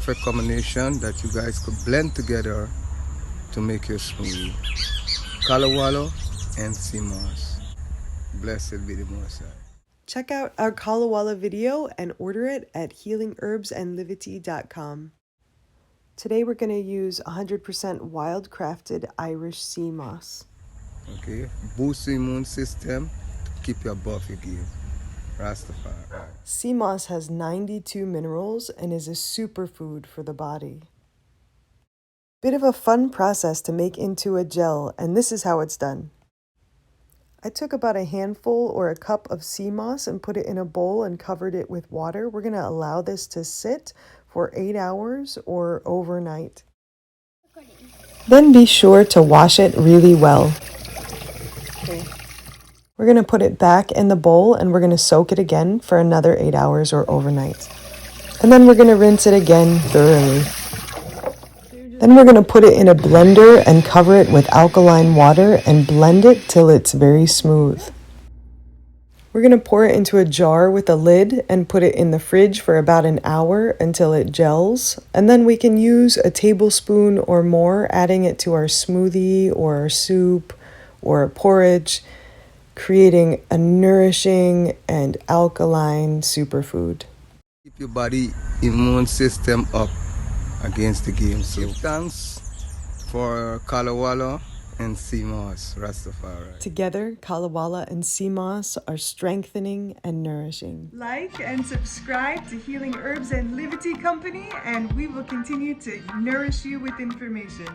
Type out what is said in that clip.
perfect combination that you guys could blend together to make your smoothie. Kalawalo and seamoss. Blessed be the Most High. Check out our Kalawala video and order it at healingherbsandlivity.com. Today we're going to use 100% wild-crafted Irish sea moss. Okay, boost your immune system, keep your buff again. Rastafari. Sea moss has 92 minerals and is a superfood for the body. Bit of a fun process to make into a gel, and this is how it's done. I took about a handful or a cup of sea moss and put it in a bowl and covered it with water. We're going to allow this to sit for 8 hours or overnight. Then be sure to wash it really well. Okay. We're going to put it back in the bowl and we're going to soak it again for another 8 hours or overnight. And then we're going to rinse it again thoroughly. Then we're going to put it in a blender and cover it with alkaline water and blend it till it's very smooth. We're going to pour it into a jar with a lid and put it in the fridge for about an hour until it gels. And then we can use a tablespoon or more, adding it to our smoothie or our soup or a porridge, creating a nourishing and alkaline superfood. Keep your body immune system up against the game. So thanks for Kalawalo and seamoss. Rastafari. Together, Kalawala and sea moss are strengthening and nourishing. Like and subscribe to Healing Herbs and Livity Company, and we will continue to nourish you with information.